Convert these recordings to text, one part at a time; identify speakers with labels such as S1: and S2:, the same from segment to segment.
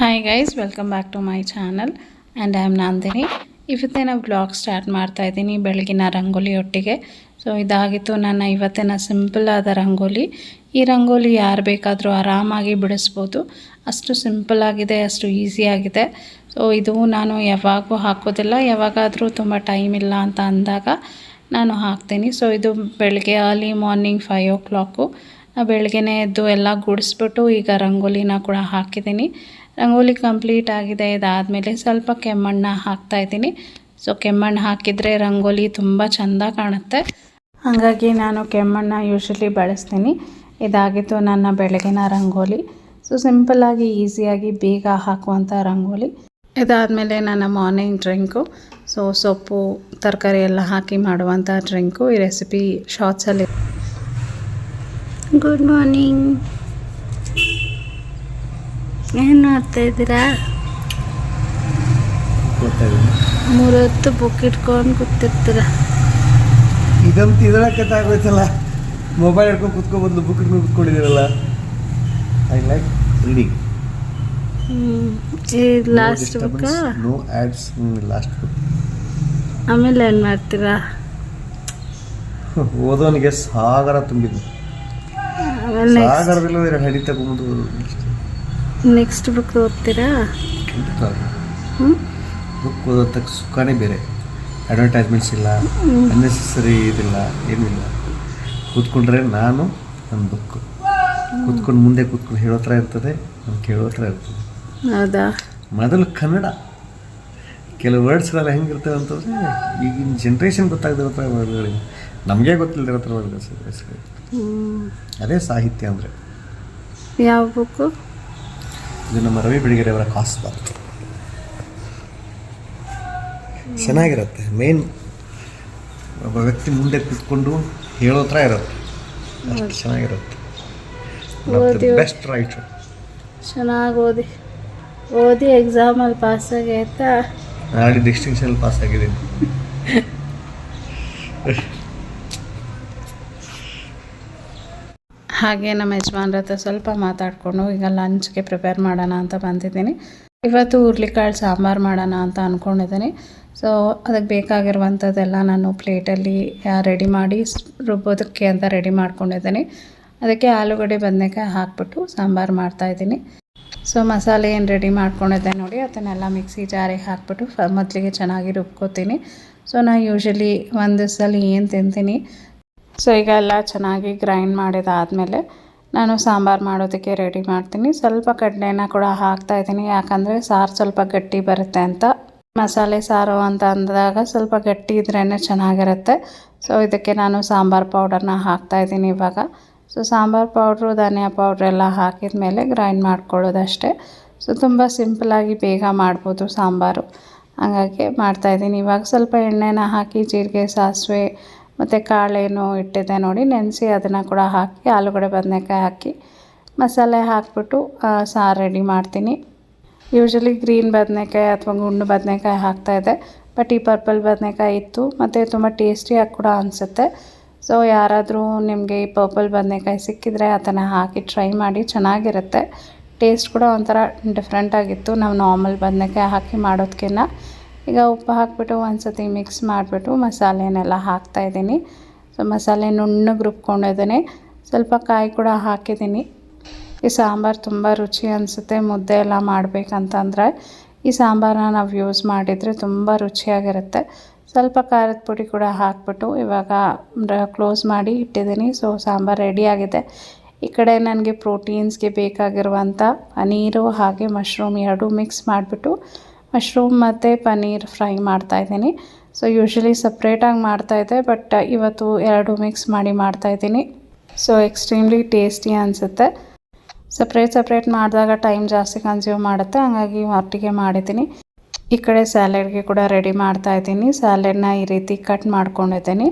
S1: Hi guys, welcome back to my channel and I am Nandini. ಇವತ್ತಿನ vlog start ಮಾಡ್ತಾ ಇದ್ದೀನಿ ಬೆಳಗಿನ ರಂಗೋಲಿ ಒಟ್ಟಿಗೆ. ಸೊ ಇದಾಗಿತ್ತು ನನ್ನ ಇವತ್ತಿನ ಸಿಂಪಲ್ ಆದ ರಂಗೋಲಿ. ಈ ರಂಗೋಲಿ ಯಾರು ಬೇಕಾದರೂ ಆರಾಮಾಗಿ ಬಿಡಿಸ್ಬೋದು, ಅಷ್ಟು ಸಿಂಪಲ್ ಆಗಿದೆ, ಅಷ್ಟು ಈಸಿಯಾಗಿದೆ. ಸೊ ಇದು ನಾನು ಯಾವಾಗೂ ಹಾಕೋದಿಲ್ಲ, ಯಾವಾಗಾದರೂ ತುಂಬ ಟೈಮ್ ಇಲ್ಲ ಅಂತ ಅಂದಾಗ ನಾನು ಹಾಕ್ತೀನಿ. ಸೊ ಇದು ಬೆಳಗ್ಗೆ ಅರ್ಲಿ ಮಾರ್ನಿಂಗ್ 5 o'clock ಬೆಳಗ್ಗೆನೇ ಎದ್ದು ಎಲ್ಲ ಗುಡಿಸ್ಬಿಟ್ಟು ಈಗ ರಂಗೋಲಿನ ಕೂಡ ಹಾಕಿದ್ದೀನಿ. ರಂಗೋಲಿ ಕಂಪ್ಲೀಟ್ ಆಗಿದೆ. ಇದಾದಮೇಲೆ ಸ್ವಲ್ಪ ಕೆಮ್ಮಣ್ಣ ಹಾಕ್ತಾಯಿದ್ದೀನಿ. ಸೊ ಕೆಮ್ಮಣ್ಣು ಹಾಕಿದರೆ ರಂಗೋಲಿ ತುಂಬ ಚೆಂದ ಕಾಣುತ್ತೆ, ಹಾಗಾಗಿ ನಾನು ಕೆಮ್ಮಣ್ಣ ಯೂಶ್ವಲಿ ಬಳಸ್ತೀನಿ. ಇದಾಗಿತ್ತು ನನ್ನ ಬೆಳಗಿನ ರಂಗೋಲಿ. ಸೊ ಸಿಂಪಲ್ಲಾಗಿ ಈಸಿಯಾಗಿ ಬೇಗ ಹಾಕುವಂಥ ರಂಗೋಲಿ. ಇದಾದಮೇಲೆ ನನ್ನ ಮಾರ್ನಿಂಗ್ ಡ್ರಿಂಕು. ಸೊ ಸೊಪ್ಪು ತರಕಾರಿ ಎಲ್ಲ ಹಾಕಿ ಮಾಡುವಂಥ ಡ್ರಿಂಕು. ಈ ರೆಸಿಪಿ ಶಾರ್ಟ್ಸಲ್ಲಿ. Good morning. ಏನು ಮಾಡ್ತಾಯಿದ್ದೀರಾ? 3 ಹೊತ್ತು ಬುಕ್ ಇಟ್ಕೊಂಡು ಕೂತಿರ್ತೀರ.
S2: ಇದಂತೂ ಇದಕ್ಕೆ ಆಗೋಯ್ತಲ್ಲ, ಮೊಬೈಲ್ ಹಿಡ್ಕೊಂಡು ಕೂತ್ಕೊಬಂದು ಬುಕ್ ಹಿಡ್ಕೊಂಡು ಕೂತ್ಕೊಂಡಿದ್ದೀರಲ್ಲ. I like reading.
S1: ಈ last book,
S2: no ads. Last book.
S1: ಆಮೇಲೆ ಏನು ಮಾಡ್ತೀರಾ?
S2: ಓದೋನಿಗೆ ಸಾಗರ ತುಂಬಿದ್ದು. ಸಾಗರದಲ್ಲಿ ಹಡಿ ತಗೊಂಡು
S1: ನೆಕ್ಸ್ಟ್ ಬುಕ್ ಓದ್ತೀರಾ?
S2: ಬುಕ್ ಓದೋದಕ್ಕೆ ಸುಖನೇ ಬೇರೆ. ಅಡ್ವರ್ಟೈಸ್ಮೆಂಟ್ಸ್ ಇಲ್ಲ, ಅನ್ನೆಸೆಸರಿ ಇದಿಲ್ಲ, ಏನಿಲ್ಲ. ಕೂತ್ಕೊಂಡ್ರೆ ನಾನು ನನ್ನ ಬುಕ್ ಕೂತ್ಕೊಂಡು ಮುಂದೆ ಕೂತ್ಕೊಂಡು ಹೇಳೋ ಥರ ಇರ್ತದೆ, ನಾನು ಕೇಳೋ ಥರ ಇರ್ತದೆ.
S1: ಹೌದಾ?
S2: ಮೊದಲು ಕನ್ನಡ ಕೆಲವು ವರ್ಡ್ಸ್ಗಳೆಲ್ಲ ಹೆಂಗಿರ್ತವೆ ಅಂತಂದರೆ ಈಗಿನ ಜನ್ರೇಷನ್ ಗೊತ್ತಾಗದಿರೋ ಥರ ವರ್ಡ್ಗಳಿಗೆ, ನಮಗೆ ಗೊತ್ತಿಲ್ಲದಿರೋ ಥರ ವರ್ಡ್ಗಳು. ಅದೇ ಸಾಹಿತ್ಯ ಅಂದರೆ.
S1: ಯಾವ ಬುಕ್ಕು?
S2: ಇದು ನಮ್ಮ ರವಿ ಬೆಳಗೆರೆ ಅವರ ಕಾಸ್ಬಾರ್. ಚೆನ್ನಾಗಿರುತ್ತೆ. ಮೇನ್ ಒಬ್ಬ ವ್ಯಕ್ತಿ ಮುಂದೆ ಕೂತ್ಕೊಂಡು ಹೇಳೋ ಥರ ಇರುತ್ತೆ, ಅಷ್ಟು ಚೆನ್ನಾಗಿರುತ್ತೆ. Best writer.
S1: ಚೆನ್ನಾಗಿ ಓದಿ ಎಕ್ಸಾಮಲ್ಲಿ ಪಾಸ್ ಆಗೈತಾ?
S2: ಆಲ್ರೆಡಿ ಡಿಸ್ಟಿಂಕ್ಷನಲ್ಲಿ ಪಾಸ್ ಆಗಿದ್ದೀನಿ.
S1: ಹಾಗೆ ನಮ್ಮ ಯಜಮಾನ್ರ ಹತ್ರ ಸ್ವಲ್ಪ ಮಾತಾಡಿಕೊಂಡು ಈಗ ಲಂಚ್ಗೆ ಪ್ರಿಪೇರ್ ಮಾಡೋಣ ಅಂತ ಬಂದಿದ್ದೀನಿ. ಇವತ್ತು ಹುರ್ಳಿಕಾಳು ಸಾಂಬಾರು ಮಾಡೋಣ ಅಂತ ಅಂದ್ಕೊಂಡಿದ್ದೀನಿ. ಸೊ ಅದಕ್ಕೆ ಬೇಕಾಗಿರುವಂಥದ್ದೆಲ್ಲ ನಾನು ಪ್ಲೇಟಲ್ಲಿ ರೆಡಿ ಮಾಡಿ ರುಬ್ಬೋದಕ್ಕೆ ಅಂತ ರೆಡಿ ಮಾಡ್ಕೊಂಡಿದ್ದೀನಿ. ಅದಕ್ಕೆ ಆಲೂಗಡ್ಡೆ ಬದನೆಕಾಯಿ ಹಾಕ್ಬಿಟ್ಟು ಸಾಂಬಾರು ಮಾಡ್ತಾಯಿದ್ದೀನಿ. ಸೊ ಮಸಾಲೆ ಏನು ರೆಡಿ ಮಾಡ್ಕೊಂಡಿದ್ದೆ ನೋಡಿ, ಅದನ್ನೆಲ್ಲ ಮಿಕ್ಸಿ ಜಾರಿಗೆ ಹಾಕ್ಬಿಟ್ಟು ಮೊದಲಿಗೆ ಚೆನ್ನಾಗಿ ರುಬ್ಕೋತೀನಿ. ಸೊ ನಾನು ಯೂಶ್ವಲಿ ಒಂದು ದಿವಸದಲ್ಲಿ ಏನು ತಿಂತೀನಿ. ಸೊ ಈಗ ಎಲ್ಲ ಚೆನ್ನಾಗಿ ಗ್ರೈಂಡ್ ಮಾಡಿದಾದಮೇಲೆ ನಾನು ಸಾಂಬಾರು ಮಾಡೋದಕ್ಕೆ ರೆಡಿ ಮಾಡ್ತೀನಿ. ಸ್ವಲ್ಪ ಕಡಲೆನ ಕೂಡ ಹಾಕ್ತಾಯಿದ್ದೀನಿ, ಯಾಕಂದರೆ ಸಾರು ಸ್ವಲ್ಪ ಗಟ್ಟಿ ಬರುತ್ತೆ ಅಂತ. ಮಸಾಲೆ ಸಾರು ಅಂತ ಅಂದಾಗ ಸ್ವಲ್ಪ ಗಟ್ಟಿ ಇದ್ರೇ ಚೆನ್ನಾಗಿರುತ್ತೆ. ಸೊ ಇದಕ್ಕೆ ನಾನು ಸಾಂಬಾರು ಪೌಡರ್ನ ಹಾಕ್ತಾಯಿದ್ದೀನಿ ಇವಾಗ. ಸೊ ಸಾಂಬಾರು ಪೌಡ್ರು, ಧನಿಯಾ ಪೌಡ್ರ್ ಎಲ್ಲ ಹಾಕಿದ ಮೇಲೆ ಗ್ರೈಂಡ್ ಮಾಡ್ಕೊಳ್ಳೋದಷ್ಟೇ. ಸೊ ತುಂಬ ಸಿಂಪಲ್ಲಾಗಿ ಬೇಗ ಮಾಡ್ಬೋದು ಸಾಂಬಾರು, ಹಾಗಾಗಿ ಮಾಡ್ತಾಯಿದ್ದೀನಿ. ಇವಾಗ ಸ್ವಲ್ಪ ಎಣ್ಣೆನ ಹಾಕಿ ಜೀರಿಗೆ, ಸಾಸಿವೆ ಮತ್ತು ಕಾಳೇನು ಇಟ್ಟಿದ್ದೆ ನೋಡಿ ನೆನೆಸಿ, ಅದನ್ನು ಕೂಡ ಹಾಕಿ ಆಲೂಗಡ್ಡೆ ಬದನೆಕಾಯಿ ಹಾಕಿ ಮಸಾಲೆ ಹಾಕಿಬಿಟ್ಟು ಸಾರು ರೆಡಿ ಮಾಡ್ತೀನಿ. ಯೂಶ್ವಲಿ ಗ್ರೀನ್ ಬದನೆಕಾಯಿ ಅಥವಾ ಗುಂಡು ಬದನೆಕಾಯಿ ಹಾಕ್ತಾಯಿದ್ದೆ, ಬಟ್ ಈ ಪರ್ಪಲ್ ಬದನೆಕಾಯಿ ಇತ್ತು ಮತ್ತು ತುಂಬ ಟೇಸ್ಟಿಯಾಗಿ ಕೂಡ ಅನಿಸುತ್ತೆ. ಸೊ ಯಾರಾದರೂ ನಿಮಗೆ ಈ ಪರ್ಪಲ್ ಬದನೆಕಾಯಿ ಸಿಕ್ಕಿದರೆ ಅದನ್ನು ಹಾಕಿ ಟ್ರೈ ಮಾಡಿ, ಚೆನ್ನಾಗಿರುತ್ತೆ. ಟೇಸ್ಟ್ ಕೂಡ ಒಂಥರ ಡಿಫ್ರೆಂಟಾಗಿತ್ತು ನಾವು ನಾರ್ಮಲ್ ಬದನೆಕಾಯಿ ಹಾಕಿ ಮಾಡೋದಕ್ಕಿಂತ. ಈಗ ಉಪ್ಪು ಹಾಕ್ಬಿಟ್ಟು ಒಂದು ಸತಿ ಮಿಕ್ಸ್ ಮಾಡಿಬಿಟ್ಟು ಮಸಾಲೆನೆಲ್ಲ ಹಾಕ್ತಾಯಿದ್ದೀನಿ. ಸೊ ಮಸಾಲೆ ನುಣ್ಣಗೆ ರುಬ್ಕೊಂಡಿದ್ದೀನಿ. ಸ್ವಲ್ಪ ಕಾಯಿ ಕೂಡ ಹಾಕಿದ್ದೀನಿ. ಈ ಸಾಂಬಾರು ತುಂಬ ರುಚಿ ಅನಿಸುತ್ತೆ. ಮುದ್ದೆ ಎಲ್ಲ ಮಾಡಬೇಕಂತಂದರೆ ಈ ಸಾಂಬಾರನ್ನ ನಾವು ಯೂಸ್ ಮಾಡಿದರೆ ತುಂಬ ರುಚಿಯಾಗಿರುತ್ತೆ. ಸ್ವಲ್ಪ ಖಾರದ ಪುಡಿ ಕೂಡ ಹಾಕ್ಬಿಟ್ಟು ಇವಾಗ ಕ್ಲೋಸ್ ಮಾಡಿ ಇಟ್ಟಿದ್ದೀನಿ. ಸೊ ಸಾಂಬಾರು ರೆಡಿಯಾಗಿದೆ. ಈ ಕಡೆ ನನಗೆ ಪ್ರೋಟೀನ್ಸ್ಗೆ ಬೇಕಾಗಿರುವಂಥ ಪನ್ನೀರು ಹಾಗೆ ಮಶ್ರೂಮ್ ಎರಡೂ ಮಿಕ್ಸ್ ಮಾಡಿಬಿಟ್ಟು ಮಶ್ರೂಮ್ ಮತ್ತು ಪನ್ನೀರ್ ಫ್ರೈ ಮಾಡ್ತಾಯಿದ್ದೀನಿ. ಸೊ ಯೂಶ್ವಲಿ ಸಪ್ರೇಟಾಗಿ ಮಾಡ್ತಾಯಿದ್ದೆ, ಬಟ್ ಇವತ್ತು ಎರಡು ಮಿಕ್ಸ್ ಮಾಡಿ ಮಾಡ್ತಾಯಿದ್ದೀನಿ. ಸೊ ಎಕ್ಸ್ಟ್ರೀಮ್ಲಿ ಟೇಸ್ಟಿ ಅನಿಸುತ್ತೆ. ಸಪ್ರೇಟ್ ಮಾಡಿದಾಗ ಟೈಮ್ ಜಾಸ್ತಿ ಕನ್ಸ್ಯೂಮ್ ಮಾಡುತ್ತೆ, ಹಾಗಾಗಿ ಒಟ್ಟಿಗೆ ಮಾಡಿದ್ದೀನಿ. ಈ ಕಡೆ ಸ್ಯಾಲೆಡ್ಗೆ ಕೂಡ ರೆಡಿ ಮಾಡ್ತಾಯಿದ್ದೀನಿ. ಸ್ಯಾಲೆಡ್ನ ಈ ರೀತಿ ಕಟ್ ಮಾಡ್ಕೊಂಡಿದ್ದೀನಿ.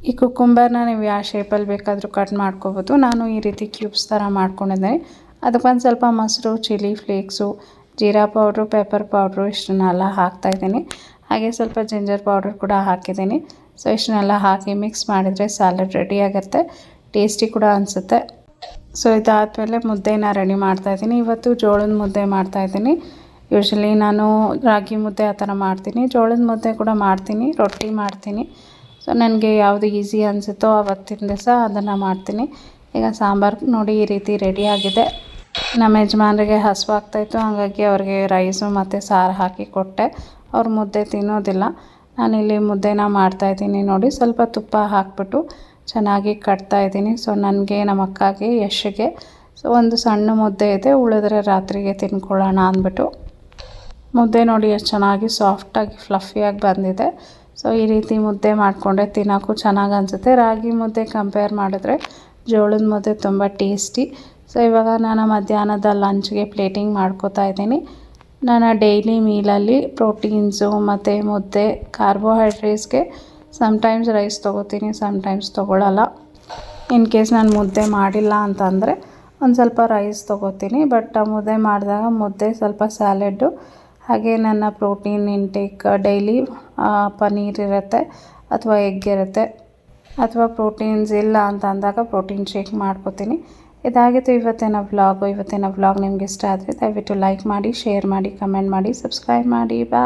S1: ಈ ಕುಕ್ಕುಂಬರ್ನ ನೀವು ಯಾವ ಶೇಪಲ್ಲಿ ಬೇಕಾದರೂ ಕಟ್ ಮಾಡ್ಕೋಬೋದು. ನಾನು ಈ ರೀತಿ ಕ್ಯೂಬ್ಸ್ ಥರ ಮಾಡ್ಕೊಂಡಿದ್ದೀನಿ. ಅದಕ್ಕೊಂದು ಸ್ವಲ್ಪ ಮೊಸರು, chilli flakes, jeera powder, pepper powder ಇಷ್ಟನ್ನೆಲ್ಲ ಹಾಕ್ತಾಯಿದ್ದೀನಿ. ಹಾಗೆ ಸ್ವಲ್ಪ ಜಿಂಜರ್ ಪೌಡರ್ ಕೂಡ ಹಾಕಿದ್ದೀನಿ. ಸೊ ಇಷ್ಟನ್ನೆಲ್ಲ ಹಾಕಿ ಮಿಕ್ಸ್ ಮಾಡಿದರೆ ಸ್ಯಾಲೆಡ್ ರೆಡಿಯಾಗುತ್ತೆ. ಟೇಸ್ಟಿ ಕೂಡ ಅನಿಸುತ್ತೆ. ಸೊ ಇದಾದಮೇಲೆ ಮುದ್ದೆನ ರೆಡಿ ಮಾಡ್ತಾಯಿದ್ದೀನಿ. ಇವತ್ತು ಜೋಳದ ಮುದ್ದೆ ಮಾಡ್ತಾಯಿದ್ದೀನಿ. ಯೂಶ್ವಲಿ ನಾನು ರಾಗಿ ಮುದ್ದೆ ಆ ಥರ ಮಾಡ್ತೀನಿ, ಜೋಳದ ಮುದ್ದೆ ಕೂಡ ಮಾಡ್ತೀನಿ, ರೊಟ್ಟಿ ಮಾಡ್ತೀನಿ. ಸೊ ನನಗೆ ಯಾವುದು ಈಸಿ ಅನಿಸುತ್ತೋ ಆವತ್ತಿನ ದಿವಸ ಅದನ್ನು ಮಾಡ್ತೀನಿ. ಈಗ ಸಾಂಬಾರು ನೋಡಿ ಈ ರೀತಿ ರೆಡಿಯಾಗಿದೆ. ನಮ್ಮ ಯಜಮಾನ್ರಿಗೆ ಹಸಿವಾಗ್ತಾಯಿತ್ತು, ಹಾಗಾಗಿ ಅವ್ರಿಗೆ ರೈಸು ಮತ್ತು ಸಾರು ಹಾಕಿ ಕೊಟ್ಟೆ. ಅವ್ರು ಮುದ್ದೆ ತಿನ್ನೋದಿಲ್ಲ. ನಾನಿಲ್ಲಿ ಮುದ್ದೆನ ಮಾಡ್ತಾಯಿದ್ದೀನಿ ನೋಡಿ. ಸ್ವಲ್ಪ ತುಪ್ಪ ಹಾಕ್ಬಿಟ್ಟು ಚೆನ್ನಾಗಿ ಕಟ್ತಾಯಿದ್ದೀನಿ. ಸೊ ನನಗೆ, ನಮ್ಮ ಅಕ್ಕಗೆ, ಯಶ್ಗೆ ಸೊ ಒಂದು ಸಣ್ಣ ಮುದ್ದೆ ಇದೆ, ಉಳಿದ್ರೆ ರಾತ್ರಿಗೆ ತಿನ್ಕೊಳ್ಳೋಣ ಅಂದ್ಬಿಟ್ಟು. ಮುದ್ದೆ ನೋಡಿ ಎಷ್ಟು ಚೆನ್ನಾಗಿ ಸಾಫ್ಟಾಗಿ ಫ್ಲಫಿಯಾಗಿ ಬಂದಿದೆ. ಸೊ ಈ ರೀತಿ ಮುದ್ದೆ ಮಾಡಿಕೊಂಡ್ರೆ ತಿನ್ನೋಕ್ಕೂ ಚೆನ್ನಾಗಿ ಅನಿಸುತ್ತೆ. ರಾಗಿ ಮುದ್ದೆ ಕಂಪೇರ್ ಮಾಡಿದ್ರೆ ಜೋಳದ ಮುದ್ದೆ ತುಂಬ ಟೇಸ್ಟಿ. ಸೊ ಇವಾಗ ನಾನು ಮಧ್ಯಾಹ್ನದ ಲಂಚ್ಗೆ ಪ್ಲೇಟಿಂಗ್ ಮಾಡ್ಕೋತಾ ಇದ್ದೀನಿ. ನಾನು ಡೈಲಿ ಮೀಲಲ್ಲಿ ಪ್ರೋಟೀನ್ಸು ಮತ್ತು ಮುದ್ದೆ, ಕಾರ್ಬೋಹೈಡ್ರೇಟ್ಸ್ಗೆ ಸಮ್ಟೈಮ್ಸ್ ರೈಸ್ ತೊಗೋತೀನಿ, ಸಮ್ಟೈಮ್ಸ್ ತೊಗೊಳ್ಳಲ್ಲ. ಇನ್ ಕೇಸ್ ನಾನು ಮುದ್ದೆ ಮಾಡಿಲ್ಲ ಅಂತಂದರೆ ಒಂದು ಸ್ವಲ್ಪ ರೈಸ್ ತೊಗೋತೀನಿ. ಬಟ್ ಮುದ್ದೆ ಮಾಡಿದಾಗ ಮುದ್ದೆ, ಸ್ವಲ್ಪ ಸ್ಯಾಲೆಡ್ಡು, ಹಾಗೆ ನನ್ನ ಪ್ರೋಟೀನ್ ಇಂಟೇಕ್ ಡೈಲಿ ಪನ್ನೀರ್ ಇರುತ್ತೆ ಅಥವಾ ಎಗ್ ಇರುತ್ತೆ, ಅಥವಾ ಪ್ರೋಟೀನ್ಸ್ ಇಲ್ಲ ಅಂತ ಅಂದಾಗ ಪ್ರೋಟೀನ್ ಶೇಕ್ ಮಾಡ್ಕೋತೀನಿ. ಇದಾಗಿತ್ತು ಇವತ್ತಿನ ವ್ಲಾಗು. ಇವತ್ತಿನ ವ್ಲಾಗ್ ನಿಮ್ಗೆ ಇಷ್ಟ ಆದರೆ ದಯವಿಟ್ಟು ಲೈಕ್ ಮಾಡಿ, ಶೇರ್ ಮಾಡಿ, ಕಮೆಂಟ್ ಮಾಡಿ, ಸಬ್ಸ್ಕ್ರೈಬ್ ಮಾಡಿ. ಬಾಯ್.